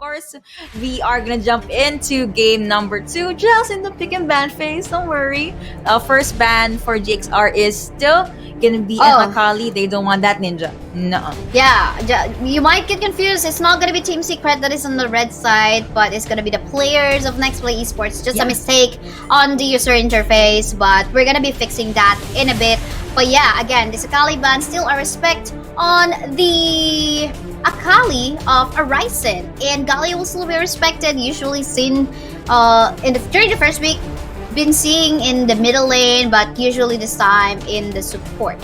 course, we are gonna jump into game number 2. Just in the pick and ban phase, don't worry. First ban for GXR is still gonna be an Akali. They don't want that ninja. No. Yeah, you might get confused. It's not gonna be TEAMSECRET that is on the red side, but it's gonna be the players of NEXPLAY Esports. Just a mistake on the user interface, but we're gonna be fixing that in a bit. But yeah, again, this Akali ban still a respect on the Akali of Horizon, and Galio will still be respected. Usually seen during the first week, been seeing in the middle lane, but usually this time in the support.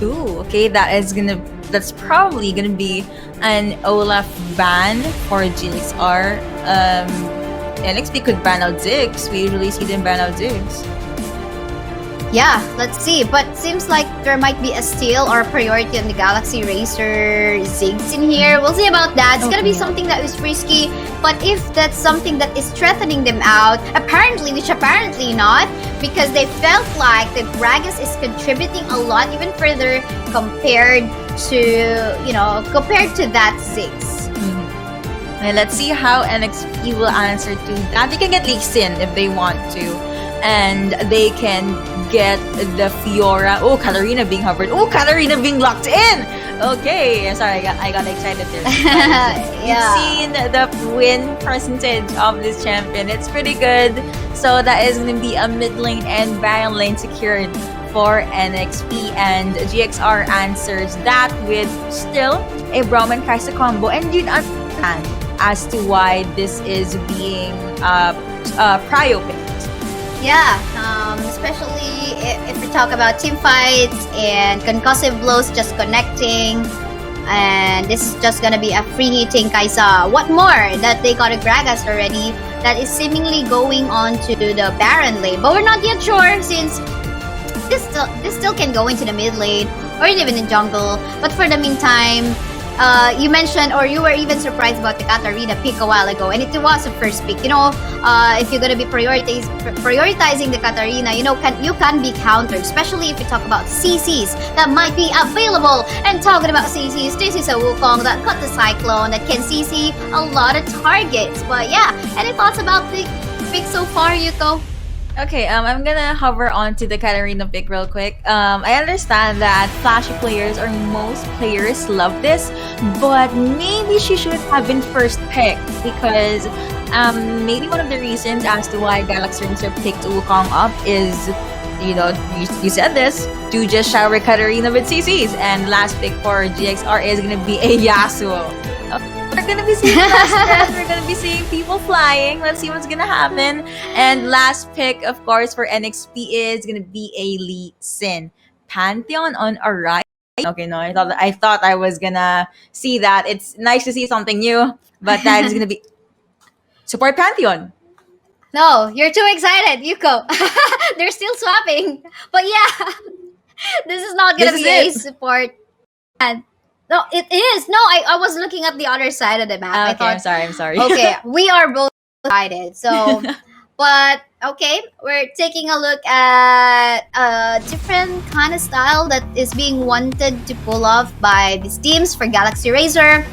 Ooh, okay, that's probably gonna be an Olaf ban for GXR. NXP could ban out Ziggs. We usually see them ban out Ziggs. Yeah, let's see. But seems like there might be a steal or priority on the GALAXYRAZER Ziggs in here. We'll see about that. It's gonna be something that is risky. But if that's something that is threatening them out, apparently not, because they felt like the Gragas is contributing a lot even further compared to that Ziggs. And let's see how NXP will answer to that. They can get leaks in if they want to. And they can get the Fiora. Oh, Katarina being hovered. Oh, Katarina being locked in. Okay, sorry, I got excited there. You've seen the win percentage of this champion. It's pretty good. So that is going to be a mid lane and baron lane secured for NXP, and GXR answers that with still a Braum and Kai'Sa combo. And you'd understand as to why this is being prio picked. Yeah, especially if we talk about team fights and concussive blows just connecting, and this is just gonna be a free hitting Kai'Sa. What more that they got a Gragas already that is seemingly going on to the Baron lane, but we're not yet sure since this still can go into the mid lane or even in jungle. But for the meantime, you mentioned, or you were even surprised about the Katarina pick a while ago, and it was a first pick. If you're gonna be prioritizing the Katarina, you can be countered, especially if you talk about CCs that might be available. And talking about CCs, this is a Wukong that got the Cyclone that can CC a lot of targets. But yeah, any thoughts about the pick so far, Yuko? Okay, I'm gonna hover onto the Katarina pick real quick. I understand that flashy players or most players love this, but maybe she should have been first picked because maybe one of the reasons as to why GALAXYRAZER picked Wukong up is, you said this, to just shower Katarina with CCs, and last pick for GXR is gonna be a Yasuo. We're gonna be seeing we're gonna be seeing people flying. Let's see what's gonna happen. And last pick, of course, for NXP is gonna be a Lee Sin. Pantheon on a right. Okay, no, I thought I was gonna see that. It's nice to see something new, but that is gonna be support Pantheon. No, you're too excited, Yuko. They're still swapping. But yeah, this is not gonna be a support. No, it is. No, I was looking at the other side of the map. Okay, I'm sorry. Okay, we are both excited. So, but okay, we're taking a look at a different kind of style that is being wanted to pull off by these teams for GALAXYRAZER.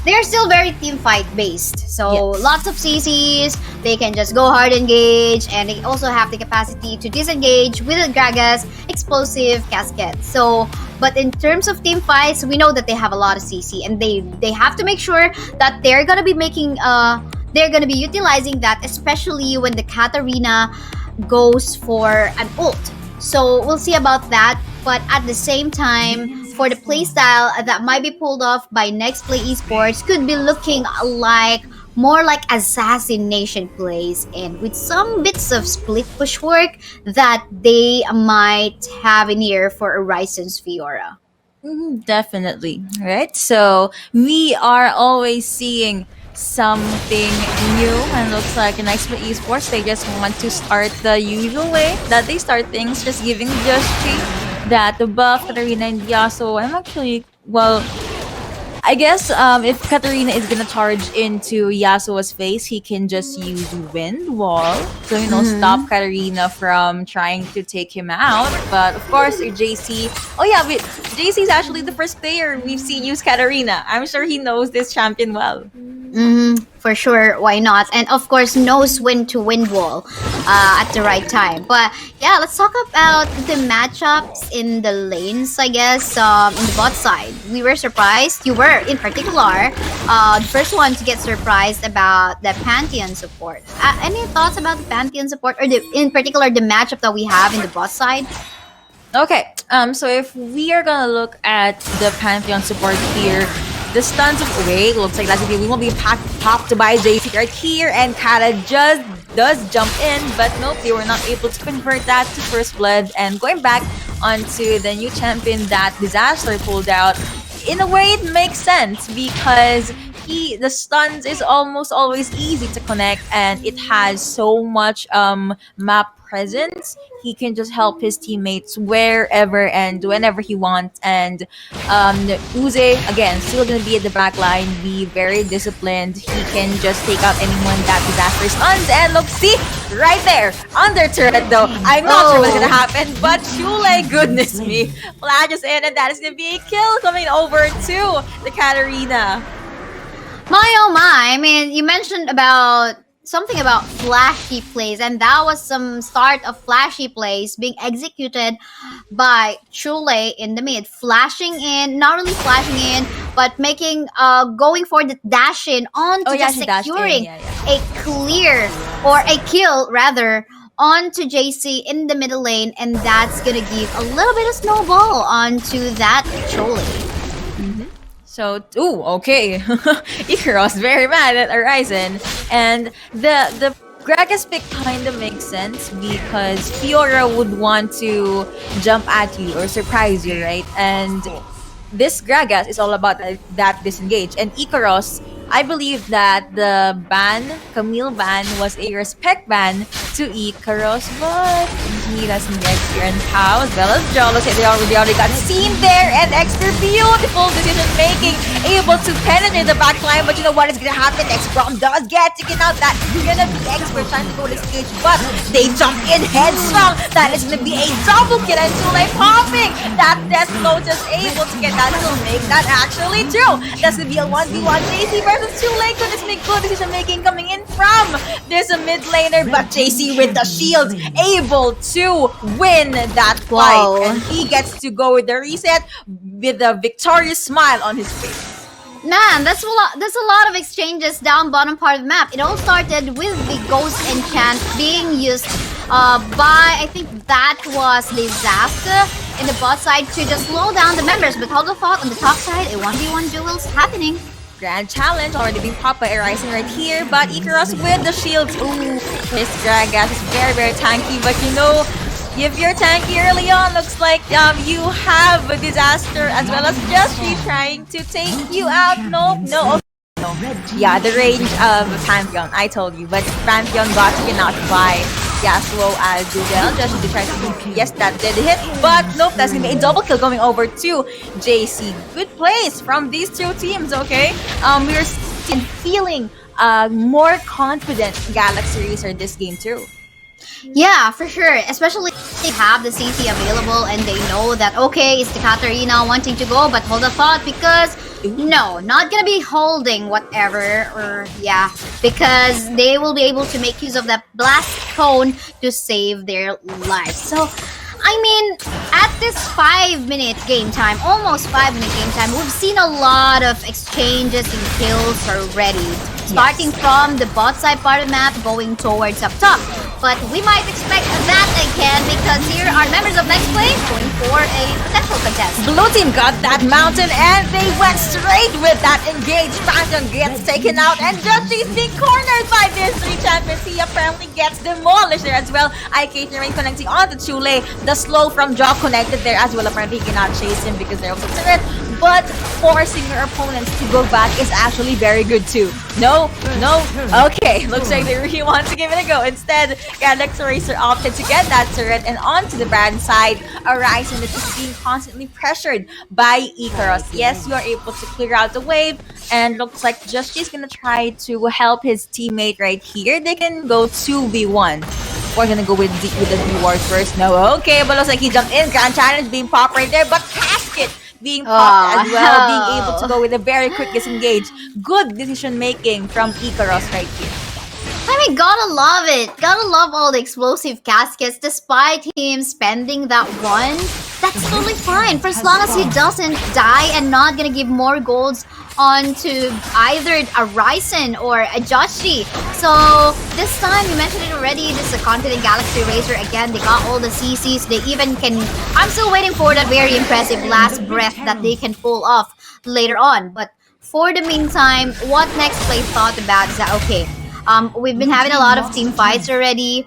They're still very team fight based. So lots of CCs, they can just go hard engage, and they also have the capacity to disengage with a Gragas explosive casket. So, but in terms of team fights, we know that they have a lot of CC, and they have to make sure that they're gonna be utilizing that, especially when the Katarina goes for an ult. So we'll see about that. But at the same time, for the playstyle that might be pulled off by NEXPLAY Esports, could be looking more like assassination plays, and with some bits of split push work that they might have in here for Horizon's Fiora. Definitely, right? So we are always seeing something new, and looks like in NEXPLAY Esports they just want to start the usual way that they start things, just giving just that the buff Katarina and Yasuo. I'm actually, I guess if Katarina is gonna charge into Yasuo's face, he can just use Wind Wall to stop Katarina from trying to take him out. But of course, JC. Oh yeah, JC is actually the first player we've seen use Katarina. I'm sure he knows this champion well. For sure, why not? And of course, knows when to win wall at the right time. But yeah, let's talk about the matchups in the lanes, I guess, in the bot side. We were surprised. You were, in particular, the first one to get surprised about the Pantheon support. Any thoughts about the Pantheon support, or in particular the matchup that we have in the bot side? Okay, so if we are gonna look at the Pantheon support here, the stuns of wait, looks like that's okay. We won't be popped by JC right here, and Kara just does jump in, but nope, they were not able to convert that to first blood. And going back onto the new champion that Disaster pulled out, in a way it makes sense because the stuns is almost always easy to connect, and it has so much map presence. He can just help his teammates wherever and whenever he wants. And Uze, again, still gonna be at the back line, be very disciplined. He can just take out anyone that Disaster stuns. And look, see, right there, under turret though. I'm not sure what's gonna happen, but Shule, goodness me, flashes in, and that is gonna be a kill coming over to the Katarina. My oh my, I mean, you mentioned about something about flashy plays, and that was some start of flashy plays being executed by Chule in the mid, flashing in, not really flashing in, but making going for the dash in onto just securing a clear, or a kill rather, onto JC in the middle lane, and that's gonna give a little bit of snowball onto that Chole. So, ooh, okay. Ikaros very mad at Horizon. And the Gragas pick kind of makes sense because Fiora would want to jump at you or surprise you, right? And this Gragas is all about that disengage. And Ikaros, I believe that the ban, Camille ban, was a respect ban to Ikaros, but he doesn't get here. And Pao, as well as Jolo, they already got seen there, and extra beautiful decision making, able to penetrate the back line. But you know what is gonna happen? X-Brom does get taken out. That is gonna be expert trying to go to stage, but they jump in headstrong. That is gonna be a double kill, and Chule popping. That death blow just able to get that to make that actually true. That's gonna be a 1v1 JC versus Chule. Goodness me, good decision making coming in from this mid laner, but JC with the shield able to win that fight, and he gets to go with the reset with a victorious smile on his face. Man, that's a lot of exchanges down bottom part of the map. It all started with the Ghost Enchant being used by, I think that was Disaster in the bot side to just slow down the members. But hold the thought, on the top side, a 1v1 duel's happening. Grand challenge already being popped by Horizon right here, but Ikaros with the shields. Ooh, his Gragas is very, very tanky, but you know, if you're tanky early on, looks like you have a Disaster as well as Justry trying to take you out. No. Yeah, the range of Pantheon, I told you, but Pantheon got taken out by Yasuo as well. Just trying to, yes, that did hit, but nope, that's gonna be a double kill going over to JC. Good plays from these two teams, okay? We're feeling more confident GALAXYRAZER this game too. Yeah, for sure. Especially if they have the CC available and they know that, okay, it's the Katarina wanting to go, but hold a thought because, no, not gonna be holding whatever, or yeah, because they will be able to make use of that blast cone to save their lives. So, I mean, at this 5-minute game time, almost 5-minute game time, we've seen a lot of exchanges and kills already. Starting from the bot side part of the map, going towards up top. But we might expect that again because here are members of NEXPLAY going for a potential contest. Blue team got that mountain and they went straight with that engage. Phantom gets taken out and Justy's being cornered by this 3 champions. He apparently gets demolished there as well. IK connecting on the Chule. The slow from Jaw connected there as well. Apparently he cannot chase him because they're also turret. But forcing your opponents to go back is actually very good too. No. Okay, looks like they really want to give it a go. Instead, GALAXYRAZER opted to get that turret and onto the brand side. Horizon is just being constantly pressured by Ikaros. Yes, you are able to clear out the wave, and looks like Justy's gonna try to help his teammate right here. They can go 2v1. We're gonna go with the reward first. No, okay, but looks like he jumped in. Grand challenge being popped right there, but Casket being popped as well, being able to Oh. go with a very quick disengage. Good decision making from Ikaros right here. I mean, gotta love it. Gotta love all the explosive caskets despite him spending that one. That's totally fine for as long as he doesn't die and not gonna give more golds onto either a Ryzen or a Joshi. So this time, you mentioned it already, this is a confident GALAXYRAZER. Again, they got all the CCs. They even can... I'm still waiting for that very impressive last breath that they can pull off later on. But for the meantime, what NEXTPLAY thought about is that, okay, we've been having a lot of team fights already,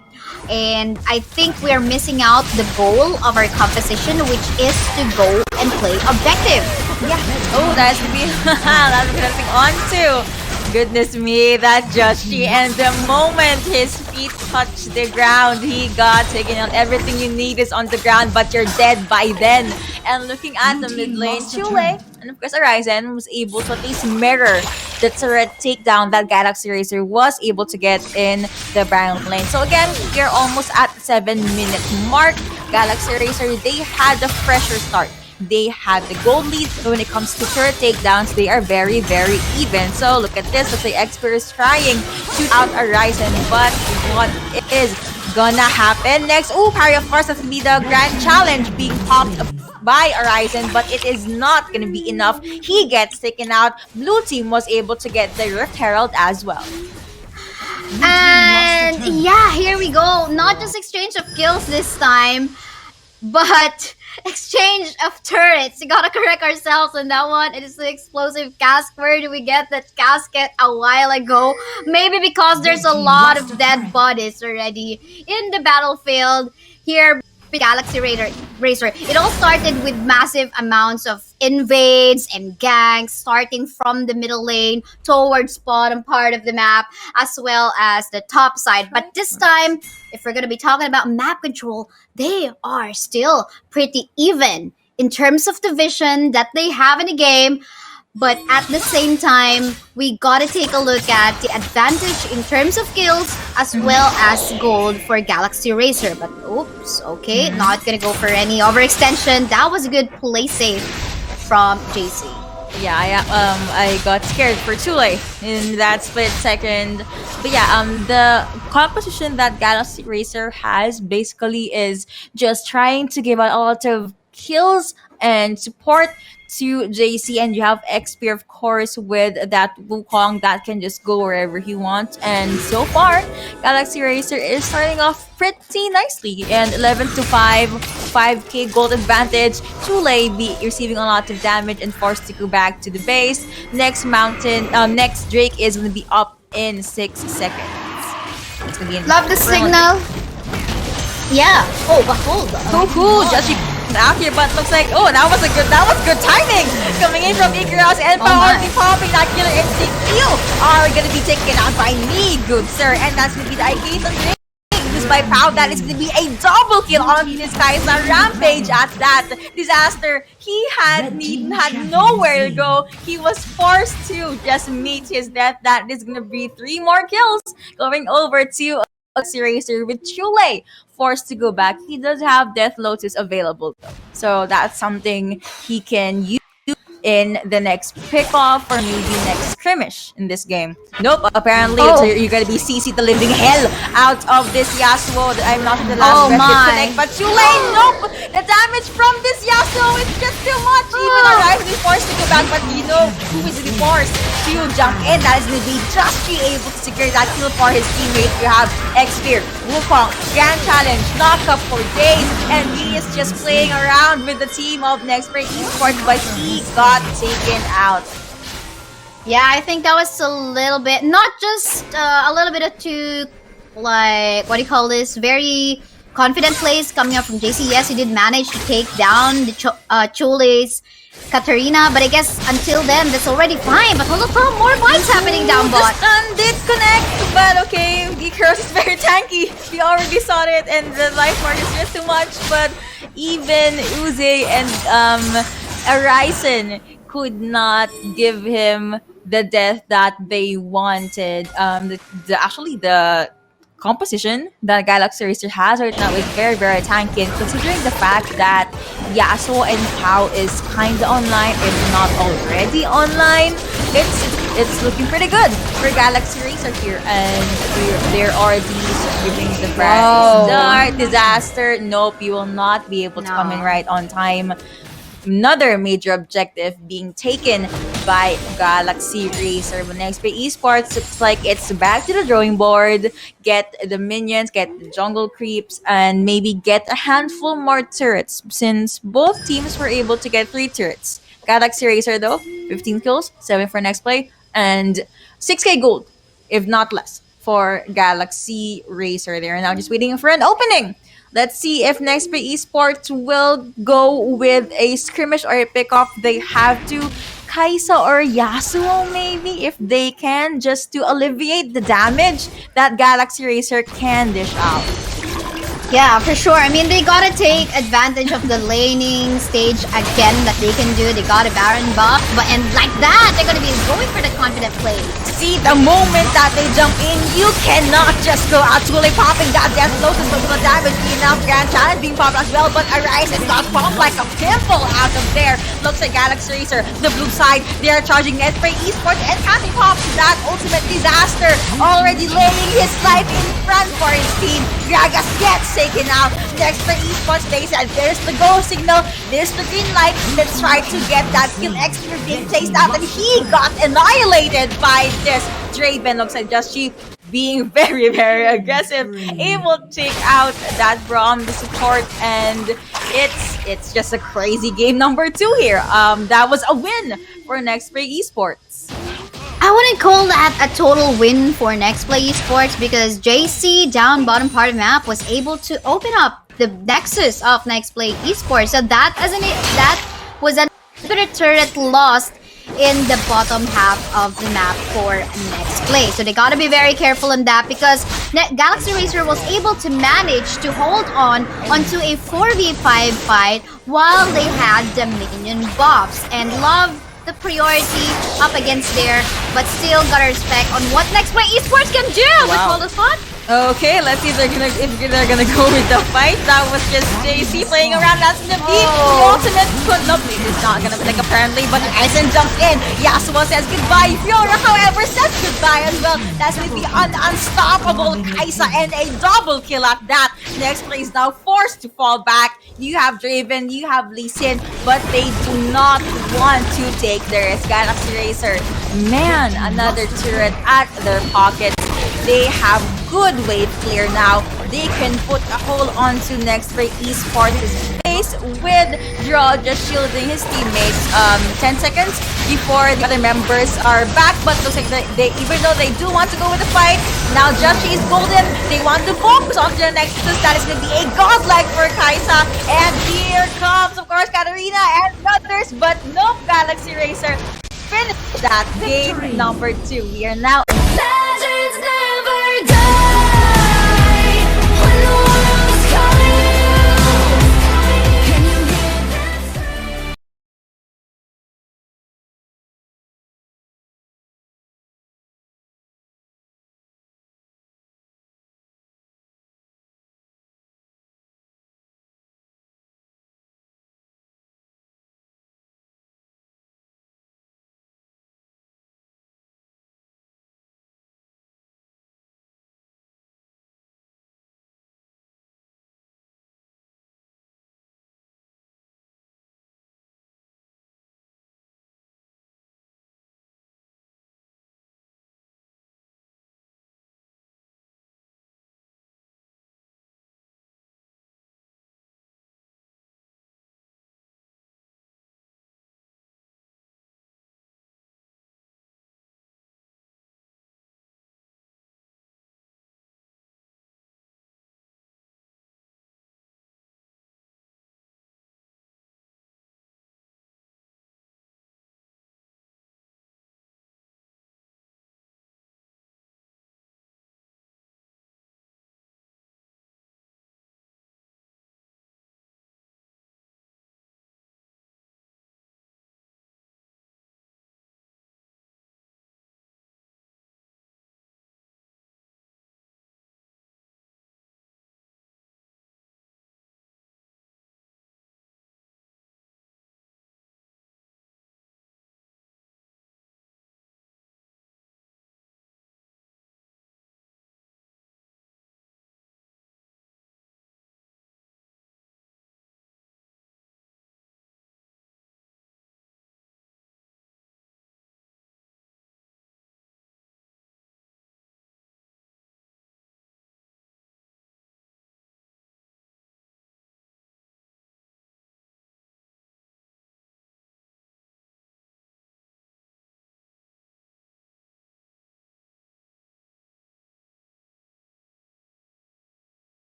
and I think we're missing out the goal of our composition, which is to go and play objective. Yeah. Oh, that's to be that's getting on to. Goodness me, that Joshi. And the moment his feet touch the ground, he got taken out. Everything you need is on the ground, but you're dead by then. And looking at the mid lane, Chule, and of course Horizon was able to at least mirror the turret takedown that GALAXYRAZER was able to get in the Brown lane. So again, we're almost at the 7-minute mark. GALAXYRAZER, they had the fresher start. They had the gold lead, but when it comes to turret takedowns, they are very, very even. So look at this, let's say Expert is trying to out Horizon, but what is gonna happen next? Oh, parry, of course, that's gonna be the grand challenge being popped by Horizon, but it is not gonna be enough. He gets taken out. Blue team was able to get the Rift Herald as well. And yeah, here we go. Not just exchange of kills this time, but exchange of turrets. We gotta correct ourselves on that one. It is the explosive cask. Where did we get that casket a while ago? Maybe because there's a lot of dead bodies already in the battlefield. Here, GALAXYRAZER. It all started with massive amounts of invades and ganks starting from the middle lane towards bottom part of the map as well as the top side. But this time, if we're going to be talking about map control, they are still pretty even in terms of the vision that they have in the game. But at the same time, we gotta take a look at the advantage in terms of kills as well as gold for GALAXYRAZER. But oops, okay, not gonna go for any overextension. That was a good play save from JC. Yeah, I got scared for Chule in that split second. But yeah, the composition that GALAXYRAZER has basically is just trying to give out a lot of kills and support to JC, and you have XP, of course, with that Wukong that can just go wherever he wants. And so far, GALAXYRAZER is starting off pretty nicely, and 11 to 5, 5k gold advantage. Chule be receiving a lot of damage and forced to go back to the base. Next Drake is going to be up in 6 seconds. It's gonna be Love the signal. Yeah. Oh, but hold on. So cool, Joshi out here, but looks like that was good timing coming in from Ikaros, and already popping that killer instinct. You are gonna be taken out by me, good sir, and that's gonna be the case of just by Proud. That is gonna be a double kill on this guy's rampage at that disaster. He had nowhere to go. He was forced to just meet his death. That is gonna be 3 more kills going over to GALAXYRAZER with Chule forced to go back. He does have Death Lotus available though, so that's something he can use in the next pickoff or maybe next skirmish in this game. Nope, apparently you're gonna be CC the living hell out of this Yasuo. I'm not in the last connect, but Chule, nope! The damage from this Yasuo is just too much. Even Horizon is forced to go back, but you know who is gonna be forced to jump in? That is gonna be just be able to secure that kill for his teammate. You have Xpear, Wukong, Grand Challenge, knockup for days, and he is just playing around with the team of NEXTPLAY ESPORTS, but he got taken out. Yeah, I think that was a little bit, not just a little bit of too, like, what do you call this, very confident plays coming up from JC. Yes, he did manage to take down the Chule's Katarina, but I guess until then, that's already fine. But look how more fights happening down bot. The stun did connect, but okay, Ikaros is very tanky. We already saw it, and the life mark is just too much. But even Uze and Horizon could not give him the death that they wanted. composition that Galaxy Racer has right now is very, very tanky. And considering the fact that Yasuo and Pao is kind of online, if not already online, it's looking pretty good for Galaxy Racer here. And there are these giving the brand start disaster. Nope, you will not be able to come in right on time. Another major objective being taken by Galaxy Racer. When NEXPLAY Esports, looks like it's back to the drawing board. Get the minions, get the jungle creeps, and maybe get a handful more turrets, since both teams were able to get 3 turrets. Galaxy Racer though, 15 kills, 7 for NEXPLAY, and 6k gold, if not less, for Galaxy Racer. They are now just waiting for an opening. Let's see if NEXPLAY Esports will go with a skirmish or a pickoff. They have to Kaisa or Yasuo maybe, if they can, just to alleviate the damage that Galaxy Racer can dish out. Yeah, for sure. I mean, they gotta take advantage of the laning stage again that they can do. They got a Baron buff, and like that, they're gonna be going for the confident play. See, the moment that they jump in, you cannot just go out totally popping that death blows and the damage being enough. Grand Challenge being popped as well, but Arise is not popped like a pimple out of there. Looks like Galaxy Racer, the blue side, they are charging NEXPLAY Esports, and Happy pops that ultimate disaster, already laying his life in front for his team. Gragas gets taken out. NEXPLAY Esports, they said, there's the go signal, there's the green light. Let's try to get that kill extra being chased out, and he got annihilated by this. Draven looks like Just She being very, very aggressive, able to take out that Braum, the support, and it's just a crazy game number 2 here. That was a win for NEXPLAY Esports. I wouldn't call that a total win for NEXPLAY Esports, because JC down bottom part of the map was able to open up the nexus of NEXPLAY Esports. So that was an inhibitor turret lost in the bottom half of the map for NEXPLAY. So they gotta be very careful on that, because Galaxy Racer was able to manage to hold on onto a 4v5 fight while they had the minion buffs, and love the priority up against there, but still gotta respect on what NEXPLAY Esports can do with all the fun. Okay, let's see if they're gonna go with the fight. That was just JC playing around. That's the beat. The ultimate could lovely. It's not gonna click apparently, but Aizen jumps in. Yasuo says goodbye. Fiora, however, says goodbye as well. That's gonna be an unstoppable Kaisa, and a double kill at that. NEXPLAY is now forced to fall back. You have Draven, you have Lee Sin, but they do not want to take the risk. Galaxy Racer, man, another turret at their pockets. They have good wave clear now. They can put a hold onto NEXPLAY Esports' face with Draw just shielding his teammates 10 seconds before the other members are back. But looks like they even though they do want to go with the fight, now Just is golden. They want to focus on the Nexus. That is going to be a godlike for Kaisa. And here comes, of course, Katarina and others. But nope, Galaxy Racer finished that game number 2. We are now